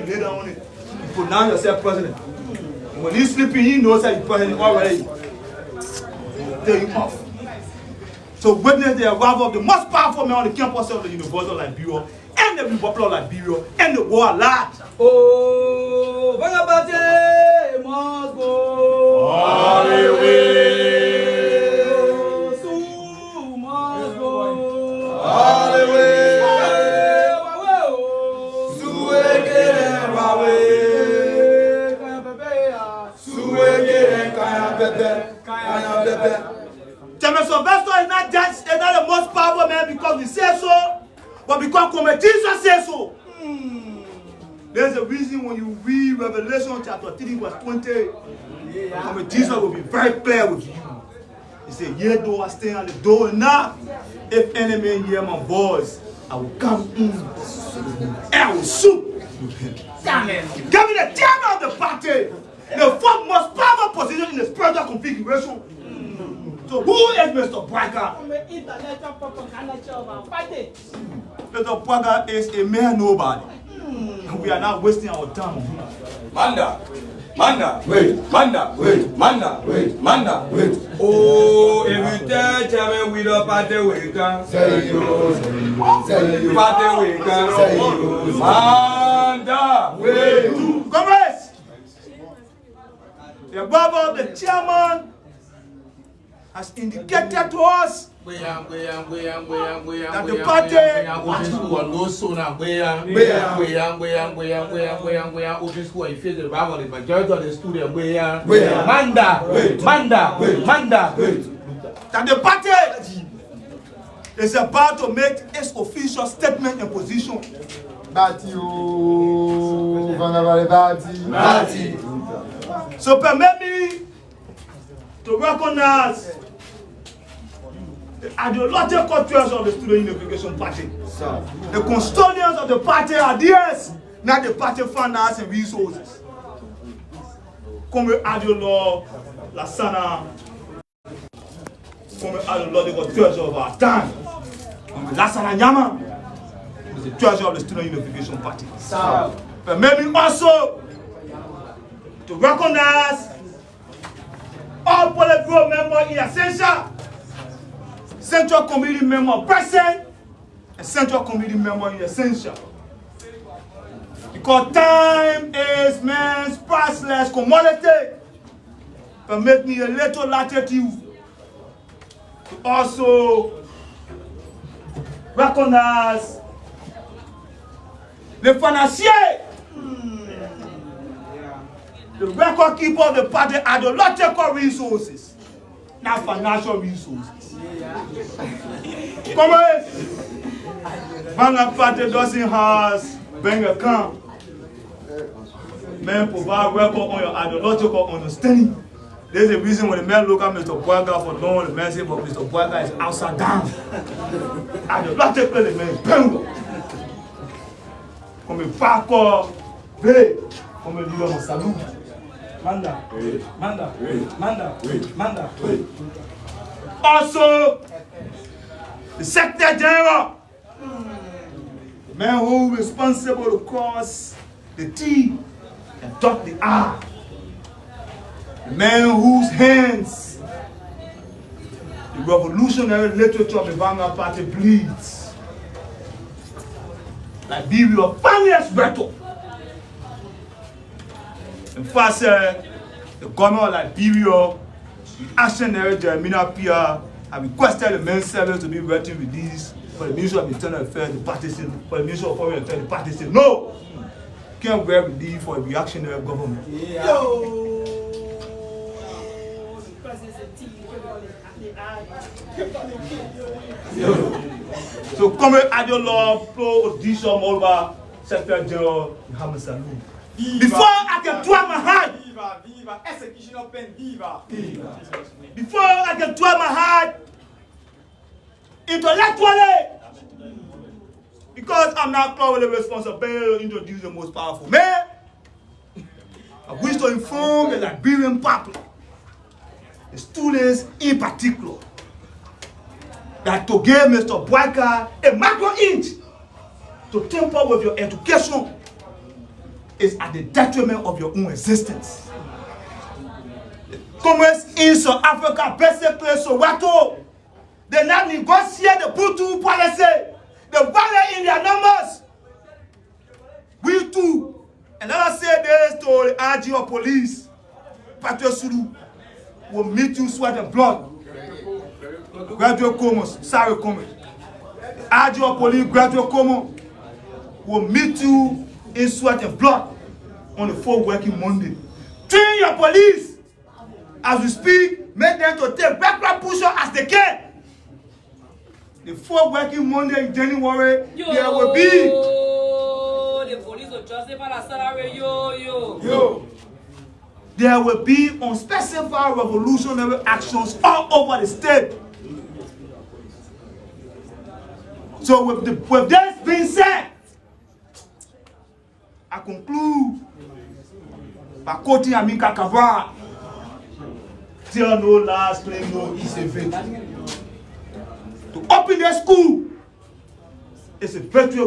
lay down on it. You pronounce yourself president. And when he's sleeping, he knows that you're president already. Tell you off. So witness the arrival of the most powerful man on the campus of the University of Liberia and the Republic of Liberia and the world at large. Oh, Vagabate must go all the way. Su must go all the way. Su again, Su again, Kaya Pepe. Sylvester is not just the most powerful man because we say so, but because Jesus says so. There's a reason when you read Revelation chapter 3 verse 20, Jesus will be very clear with you. He said, yea, though I stay on the door and knock, if any man hear my voice, I will come in and I will SUP. Give me the chairman of the party, the fourth most powerful position in the spiritual configuration. So who is Mr. Braga? Mr. Braga is a mere nobody. We are not wasting our time on him. Manda, wait. Oh, if you tell me we don't party we can. Say you. Party we can. Say you. Manda, wait. Comrades, the brother of the chairman has indicated to us that the party that the party is about to make its official statement and position. So permit me to recognize the ideological treasures of the Student Unification Party. The custodians of the party are theirs, not the party funders and resources. Comme Adiolo, Lassana, comme ideological treasure of our time. Comme Lassana Nyama is the treasure of the Student Unification Party. Permit me also to recognize all Politburo members in essential, Central Committee member present, and Central Committee member in essential. Because time is man's priceless commodity, permit me a little latitude to also recognize the financier, the record keeper of the party ideological resources, not financial resources. Come on. Banga party doesn't have bank account. Man provide record on your ideological understanding. There's a reason when the man look at Mr. Boaga for long, the man say, but Mr. Boaga is outside down. Ideologically, the man is penguin. Come back up, hey, come and do a salute. Manda. Also, the Secretary General, the man who is responsible to cross the T and dot the R, the man whose hands the revolutionary literature of the Banga Party bleeds. Liberia, finest battle. In fact, the government of Liberia, the Actionary Jeremiah Pia, have requested the main service to be ready with these for the Ministry of Internal Affairs, the party said, for the Ministry of Foreign Affairs, the party said, no, can't wear relief for a reactionary government. So, come at your law, pro audition over Secretary General Muhammad Salou. Before I can try my hand, before I can try my hand intellectually, because I'm not called with the responsibility to introduce the most powerful man, I wish to inform the Liberian public, the students in particular, that to give Mr. Boaga a micro inch to temper with your education is at the detriment of your own existence. Commerce in South Africa, basically Soweto, they now negotiate the Putu policy. They value in their numbers. We too, and let us say this to the RGO police, Patriot Sulu will meet you sweat and blood. Graduate Commerce, sorry Commerce. RGO police, graduate Commerce will meet you in sweat and blood on the 4th working Monday. Train your police as we speak, make them to take backward push as they can. The 4th working Monday in January, there will be. The police will justify the salary, There will be unspecified revolutionary actions all over the state. So with this being said, I conclude by quoting Amika Kavara. Tell no lies, claim no easy victory. To open the school, it's a victory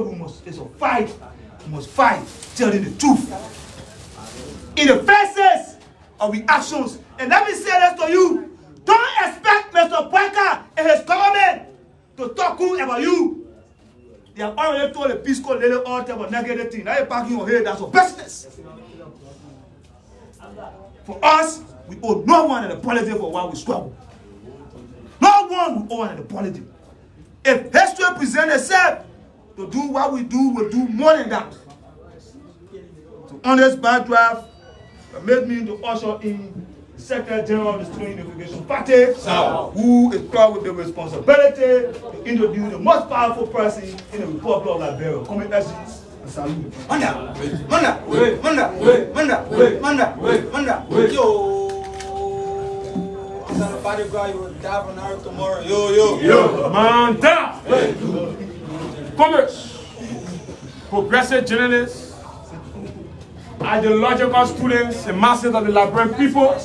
it's a fight. We must fight, telling the truth. In the faces of the actions. And let me say this to you. Don't expect Mr. Parker and his government to talk good about you. They have already told the Peace Corps lady all type of negative things. Now you're backing your head, that's your business. For us, we owe no one an apology for why we struggle. No one will owe an apology. If history presents itself to do what we do, we'll do more than that. So on this backdraft, made me to usher in the Secretary General of the Student Unification Party, who is proud with the responsibility to introduce the most powerful person in the Republic of Liberia. Come in, and salute. Yo, I'm gonna fight a guy, you will die from earth tomorrow. Yo. Manda! Commerce, progressive journalists, ideological students, and masses of the Liberian people.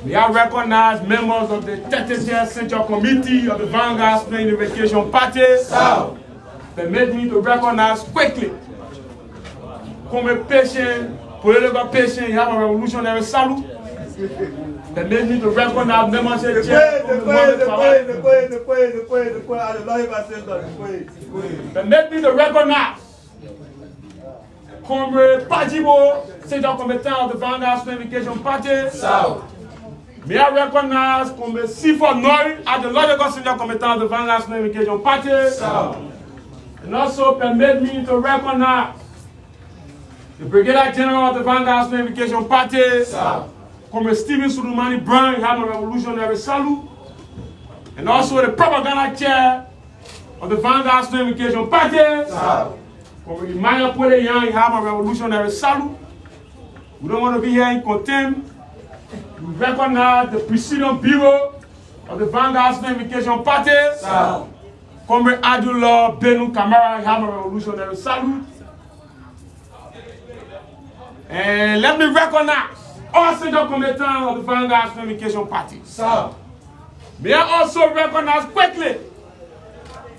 We have recognized members of the 30th Central Committee of the Vanguard Student Unification Party. Permit me to recognize quickly, come a patient, political patient, you have a revolutionary salute. Permit me to recognize members of the chair. Permit me to recognize Comrade Pajibo, Central Committee of the Vanguard Student Unification Party. May I recognize Comrade Sifa Nori, ideological Central Committee of the Vanguard Student Unification Party. And also permit me to recognize the Brigadier General of the Vanguard Student Unification Party, Comrade Stephen Sulumani Brown, you have a revolutionary salute. And also the propaganda chair of the Vanguard Student Unification Party, Comrade Maya Pole Young, you have a revolutionary salute. We don't want to be here in contempt. We recognize the Presidium Bureau of the Vanguard Student Unification Party, Comrade Adullah Benu Kamara, you have a revolutionary salute. And let me recognize all Central Committees of the Vanguard Student Unification Party. May I also recognize quickly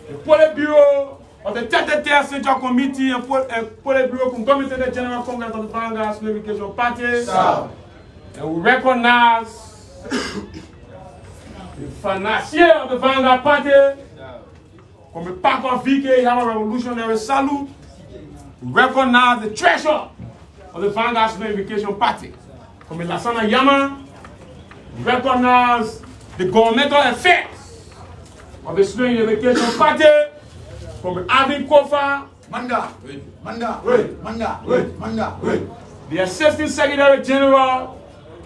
the Politburo of the 33rd Central Committee and Politburo Committee General Congress of the Vanguard Student Unification Party. And we recognize the financier of the Vanguard Party, Comme Paco Vike, you have a revolutionary salute. We recognize the treasurer of the Vanguard Student Unification Party. Comme Lassana Yama, we recognize the governmental affairs of the Student Unification Party. Comme Abin Kofa, the Assistant Secretary General,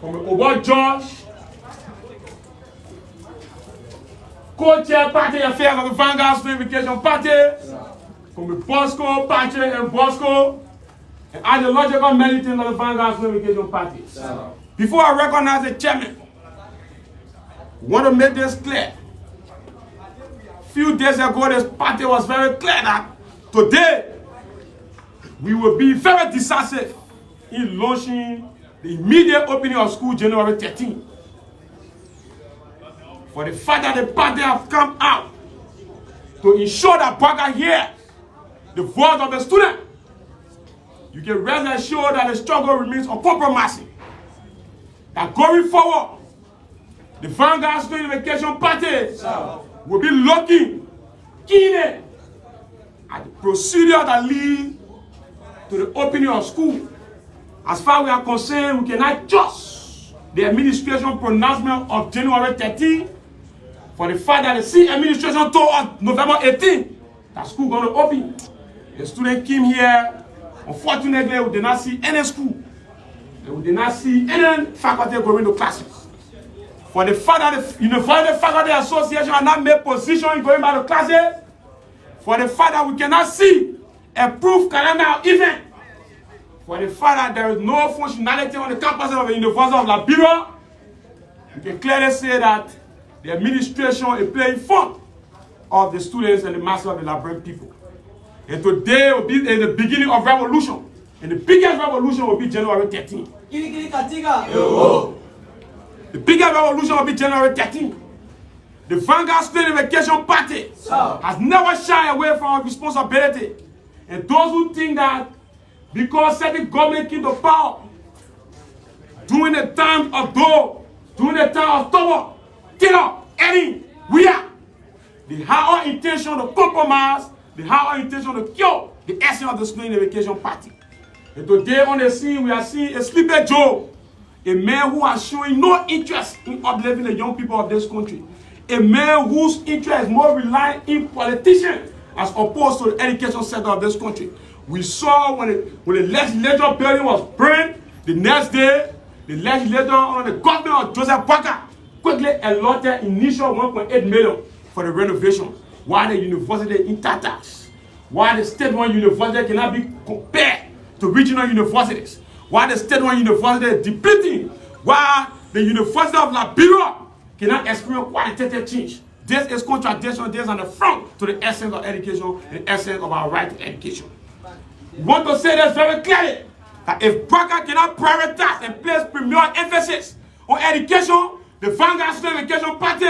Comme Obo George, co-chair party affairs of the Vanguard Student Unification Party, Comme Bosco, Patrick and Bosco, and ideological militant of the Vanguard Student Unification Party. Before I recognize the chairman, I want to make this clear. A few days ago, this party was very clear that today we will be very decisive in launching the immediate opening of school January 13. For the fact that the party have come out to ensure that Baga hears the voice of the student, you can rest assured that the struggle remains uncompromising. That going forward, the Vanguard Student Unification Party will be looking keenly at the procedure that lead to the opening of school. As far as we are concerned, we cannot trust the administration pronouncement of January 13 for the fact that the same administration told us November 18 that school going to open. The student came here, unfortunately, we did not see any school. And we did not see any faculty going to classes. For the fact that the University Faculty Association has not made position in going back to classes, for the fact that we cannot see a proof calendar event, for the fact that there is no functionality on the campus of the University of Liberia, we can clearly say that the administration is playing fun of the students and the masses of the Liberian people. And today will be the beginning of revolution. And the biggest revolution will be January 13. The biggest revolution will be January 13. The Vanguard Student Unification Party has never shied away from our responsibility. And those who think that because certain government came to power during the time of Doe, during the time of Tobo, Taylor, Eddie, we are. They have our intention to compromise, they have our intention to kill the essence of the Student Unification Party. And today on the scene, we are seeing a sleepy Joe, a man who is showing no interest in uplifting the young people of this country. A man whose interest is more reliant in politicians as opposed to the education sector of this country. We saw when the legislature building was burned, the next day, the legislature under the government of Joseph Parker quickly allotted initial 1.8 million for the renovation, while the university in tatters, while the state-run university cannot be compared to regional universities, while the state-run university is depleting, while the University of Liberia cannot experience qualitative change. This is contradiction. This is on the front to the essence of education and the essence of our right to education. We want to say this very clearly, that if Braga cannot prioritize and place premier emphasis on education, the Vanguard Student Unification Party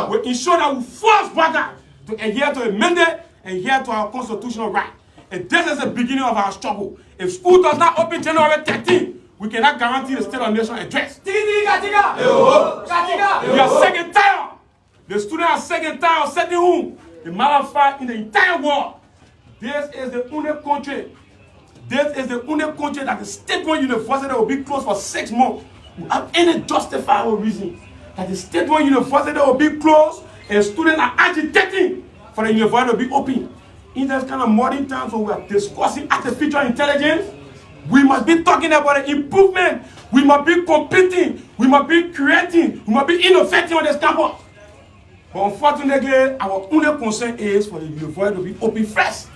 will ensure that we force Braga to adhere to a mandate and adhere to our constitutional right. And this is the beginning of our struggle. If school does not open January 13, we cannot guarantee the State of the Nation address. We are sick and tired. The students are sick and tired of setting home. The matter of fact, in the entire world, this is the only country. This is the only country that the state-run university will be closed for 6 months without any justifiable reason. That the state-run university will be closed and students are agitating for the university to be open. In this kind of modern times when we are discussing artificial intelligence, we must be talking about the improvement. We must be competing. We must be creating. We must be innovating on this campus. But unfortunately, our only concern is for the university to be open first.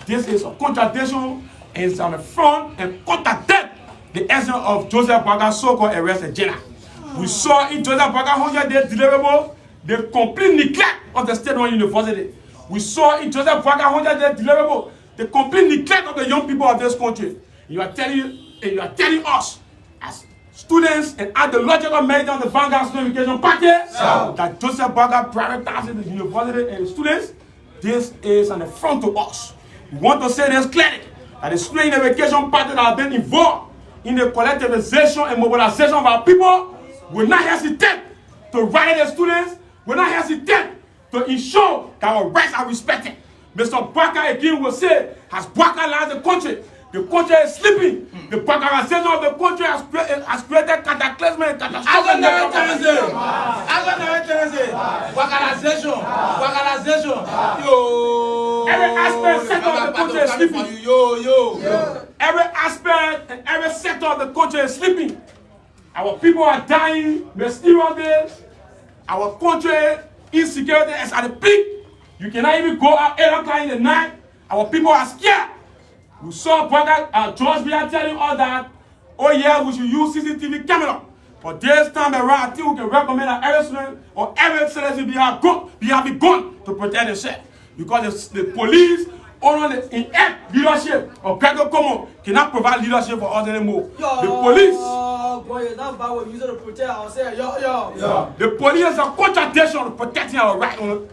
This is a contradiction and it's on the front and contradict the essence of Joseph Baga's so-called arrest agenda. We saw in Joseph Baga's 100-day deliverable the complete neglect of the state-run university. We saw in Joseph Baga's 100-day deliverable the complete neglect of the young people of this country. You are telling us as students and ideological members of the Vanguard Student Unification Party that Joseph Baga prioritizes the university and the students. This is an affront to us. We want to say this clearly, that the Student Unification Party that have been involved in the collectivization and mobilization of our people will not hesitate to rally the students, will not hesitate to ensure that our rights are respected. Mr. Baka again will say, has Baka lost the country is sleeping. The Bakarization of the country has created cataclysmic and catastrophic. Every aspect sector of the country is sleeping. Every aspect and every sector of the country is sleeping. Our people are dying mysteriously. Our country insecurity is at the peak. You cannot even go out 8 o'clock in the night. Our people are scared. We saw Brother George Bia telling us that, oh yeah, we should use CCTV camera. But this time around, I think we can recommend that every student or every citizen be a gun to protect themselves. Because the police, only the inept leadership of Gregor Como cannot provide leadership for us anymore. The police. The police is a contradiction of protecting our right on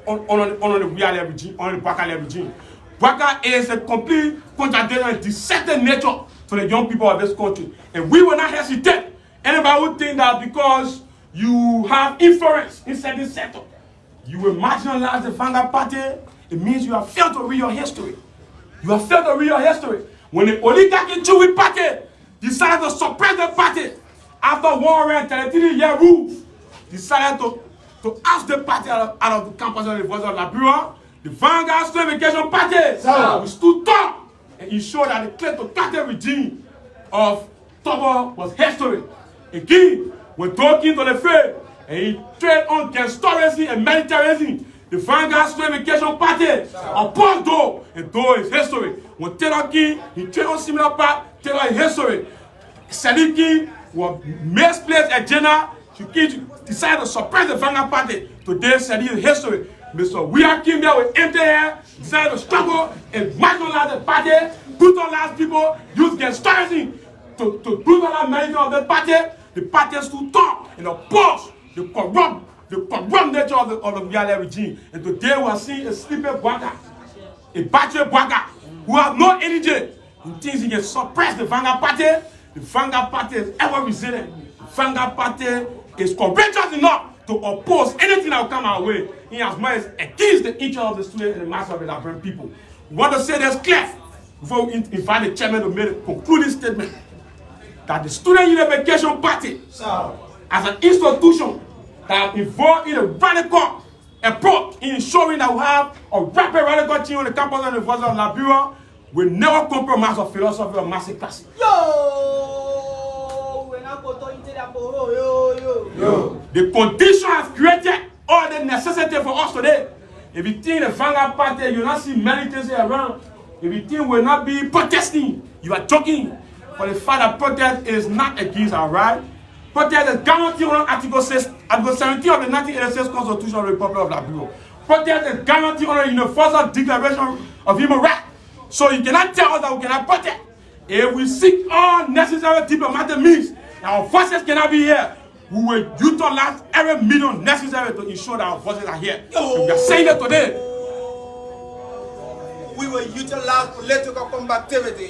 the real regime, on the Baka regime. Baka is a complete contradiction and deceptive nature to to the young people of this country. And we will not hesitate. Anybody who think that because you have influence in certain sector, you will marginalize the Vanguard Party, it means you have failed to read your history. You have failed to read your history. When the oligarchy Jewish party decided to suppress the party after 133-year rule, decided to ask the party out of the campus of the University of Liberia, the Vanguard Student Education Party, we stood tall and ensured that the kleptocratic regime of Togo was history. Again, when talking to the faith, and he trade on gangsterism and militarism, the Vanguard Student Education Party opposed though, and though is history. When Taylor King, he trade on similar path, Taylor is history. Salim King was misplaced agenda. He decided to suppress the Vanguard Party. Today, Salim is history. Mr. William Kim there with empty hair, decided to struggle and marginalize the party, brutalize people, use gangsterism to brutalize management of the party. The party stood tall and opposed the corrupt nature of the Yale regime. And today we are seeing a sleepy Bwaga, a battery Bwaga, who have no energy and thinks he can suppress the Vanguard Party. The Vanguard Party is ever resilient. The Vanguard Party is courageous enough to oppose anything that will come our way in as much as against the interest of the students and the mass of the Liberian people. We want to say this clear before we invite the chairman to make a concluding statement that the Student Unification Party, as an institution that involved in a radical approach in ensuring that we have a rapid radical change on the campus of the University of Liberia, will never compromise our philosophy of massacre. The condition has created all the necessity for us today. If you think the Vanguard Party, you will not see many things around. If you think we will not be protesting, you are joking. For the fact that protest is not against our right. Protest is guaranteed under Article 17 of the 1986 Constitution of the Republic of Liberia. Protest is guaranteed under the Universal Declaration of Human Rights. So you cannot tell us that we cannot protest. If we seek all necessary diplomatic means, our voices cannot be here, we will utilize every medium necessary to ensure that our voices are here. We are saying it today. We will utilize political combativity.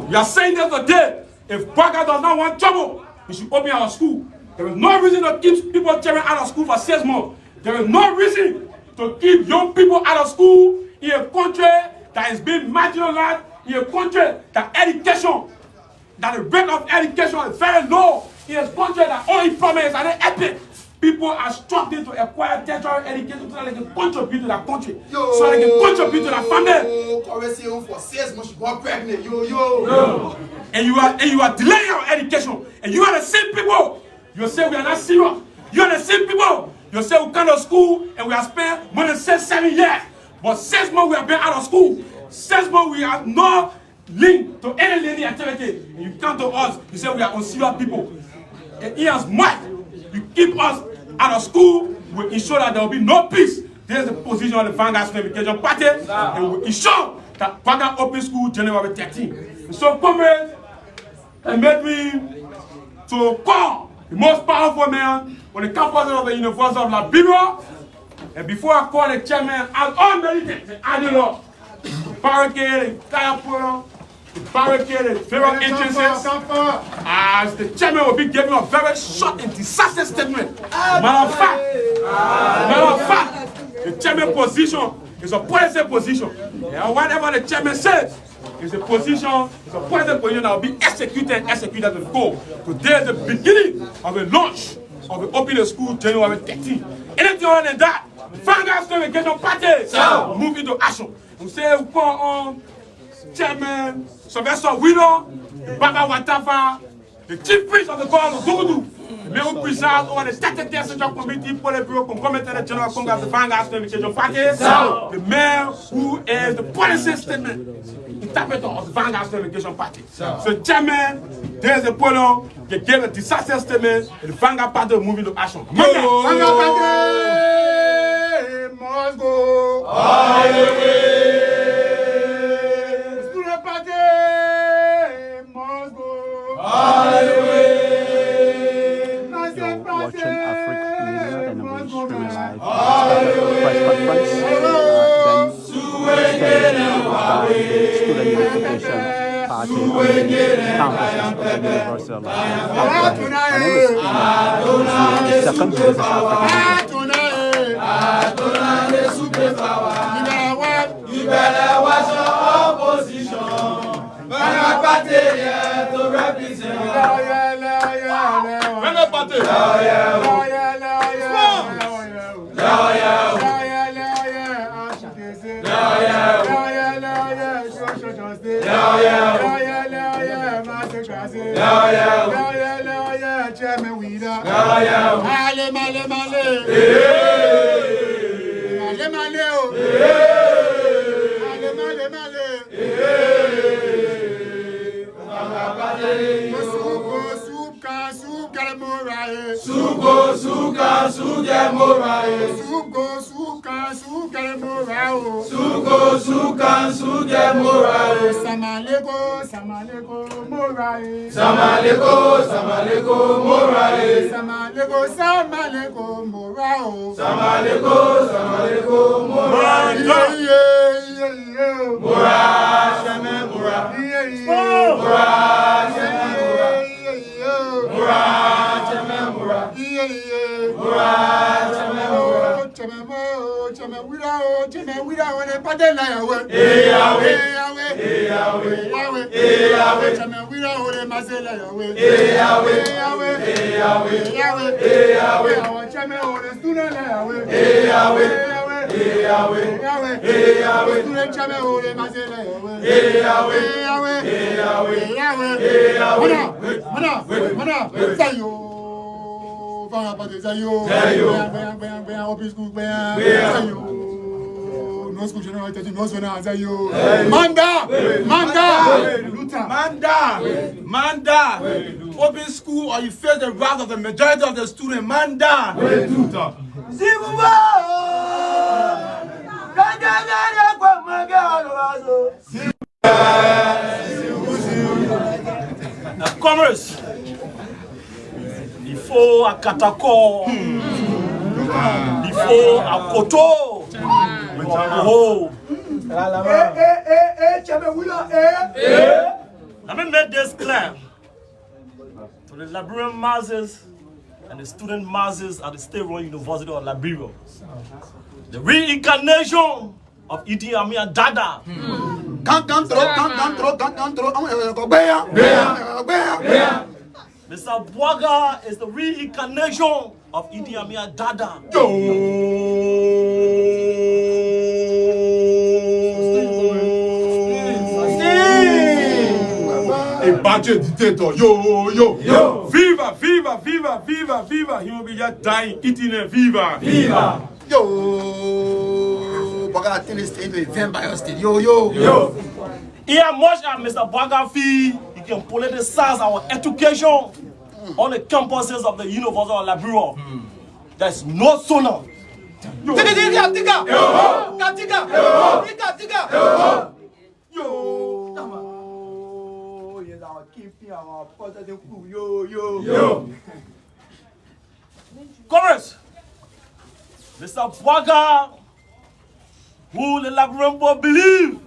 We are saying that today. If Bwaga does not want trouble, we should open our school. There is no reason to keep people children out of school for 6 months. There is no reason to keep young people out of school in a country that is being marginalized, in a country that the rate of education is very low, in a country that unemployment is at an epic. People are struggling to acquire tertiary education so that they can contribute to their country, so that they can contribute to their family. For 6 months, you got pregnant. And you are delaying your education. And you are the same people. You say we are not serious. You are the same people. You say we come to school and we have spent more than 7 years. But 6 months we have been out of school. 6 months we have no link to any learning activity. And you come to us, you say we are unserious people. And in as much you keep us out of school, we ensure that there will be no peace. There's the position of the Vanguard Student Education Party, and we ensure that Vanguard open school January 13. And so, comrades, permit me to call the most powerful man on the campus of the University of Liberia. And before I call the chairman, as all militants, I do not barricade the entire program, barricade the various entrances, as the chairman will be giving a very short and decisive statement. Matter of fact, the chairman position is a policy position. And whatever the chairman says is a position, is a policy position that will be executed to the goal. Today is the beginning of a launch of the opening school January 13. Anything other than that, Vanguard Student Education Party move into action. We say we call on Chairman Sylvester Widow, the Baba Watafa, the Chief Priest of the God of Dugudu, the Mayor who presides over the 33rd Central Committee for the Bureau Concomitant General Congress of the Vanguard Student Education Party, the Mayor who is the policy statement interpreter of the Vanguard Student Education Party. So Chairman, there's a polo, they gave a disaster statement, and the Vanguard Party will move into action. Vanguard Party must go all the way. Student Party must go all the way. You're watching Africa Media and we're streaming live press conference. Then Student Unification Party campus of the University of Liberia. My name is second visit to You better watch your opposition. When a party here to represent. When a party. Manda! Open school or you face the wrath of the majority of the students. Manda! Commerce. Il faut à Katako. Il faut à Koto. Let me make this clear to the Liberian masses and the student masses at the State Royal University of Liberia. The reincarnation of Idi Amin Dada. Mr. Bwaga is the reincarnation of Idi Amin Dada. A budget dictator, yo. Viva, viva, viva, viva, viva. He will be just dying, eating a viva. Viva. Yo. Bwaga tell us to event by your state. Yo. Here much as Mr. Bwaga fee, he can politicize our education on the campuses of the University of Liberia. There's no sooner. Yo. Chorus. Mr. Bwaga, who the Liberian people believe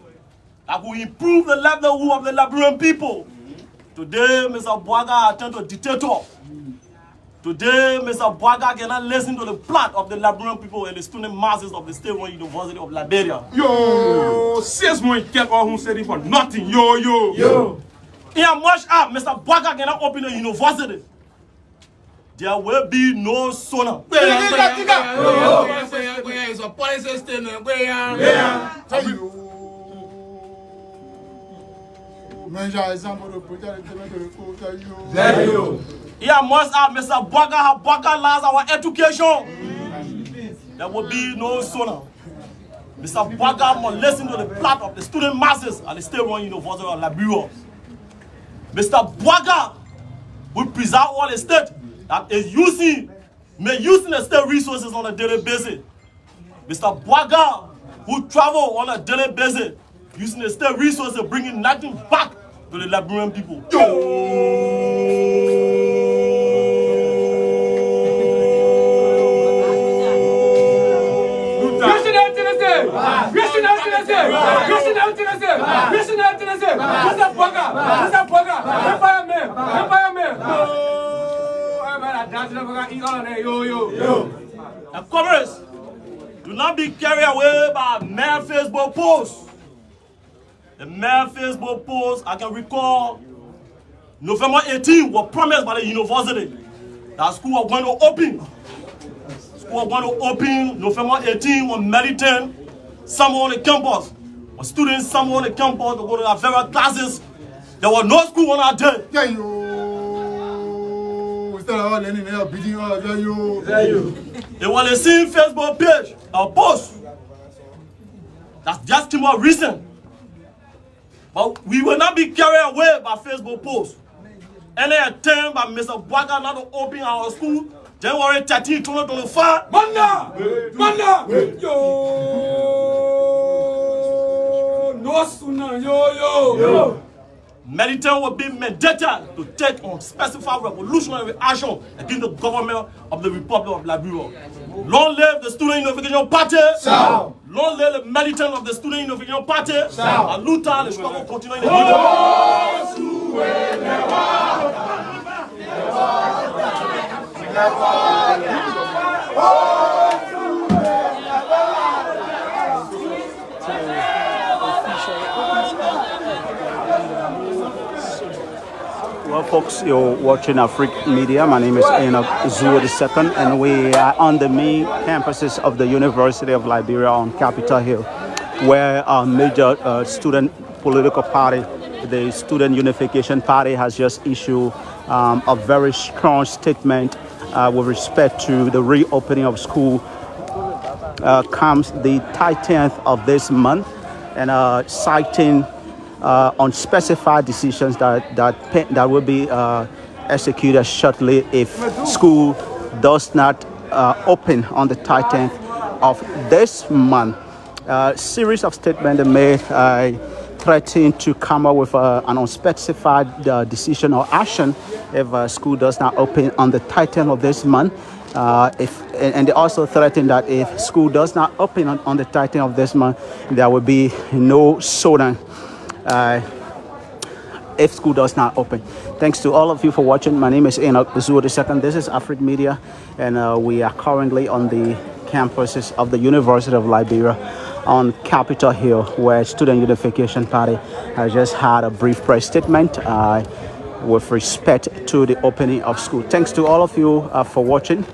that will improve the livelihood of the Liberian people. Today, Mr. Bwaga attend to dictator. Today, Mr. Bwaga cannot listen to the plot of the Liberian people and the student masses of the State Royal University of Liberia. Yo, 6 months get all who said it for nothing. Yo. Here much up, Mr. Bwaga cannot open a university. There will be no sooner. It's a policy statement. Here must have Mr. Bwaga lost our education. There will be no sooner. Mr. Bwaga must listen to the plot of the student masses at the State Royal University of Liberia. Mr. Bwaga will preserve all the state that is using the state resources on a daily basis. Mr. Bwaga will travel on a daily basis using the state resources, bringing nothing back to the Liberian people. Yo! Comrades, do not be carried away by mere Facebook posts. The mere Facebook posts, I can recall November 18 was promised by the university that school was going to open. School was going to open November 18 when militant, somewhere on the campus, when students somewhere on the campus to go to their favorite classes. There was no school on that day. Yeah, yo. Instead of all learning, they are beating us. Yeah, yo. It was the same Facebook page, a post that just came out recent. But we will not be carried away by Facebook posts. Any attempt by Mr. Bwaga not to open our school, January 13, 2025. Manda! Yo! No sooner, yo! Militant will be mandated to take on specified revolutionary action against the government of the Republic of Liberia. Long live the Student Unification Party! Sound. Long live the militant of the Student Unification Party! Sound. And Luther, the struggle continue in the Well, folks, you're watching Afrique Media. My name is Enoch Zuo II, and we are on the main campuses of the University of Liberia on Capitol Hill, where our major student political party, the Student Unification Party, has just issued a very strong statement with respect to the reopening of school comes the 10th of this month, and citing unspecified decisions that will be executed shortly if school does not open on the 10th of this month. Series of statements made threatening to come up with an unspecified decision or action if school does not open on the 10th of this month. And they also threaten that if school does not open on the 10th of this month, there will be no soda if school does not open. Thanks to all of you for watching. My name is Enoch Zuo II. This is Afrique Media, and we are currently on the campuses of the University of Liberia on Capitol Hill, where Student Unification Party has just had a brief press statement with respect to the opening of school. Thanks to all of you for watching.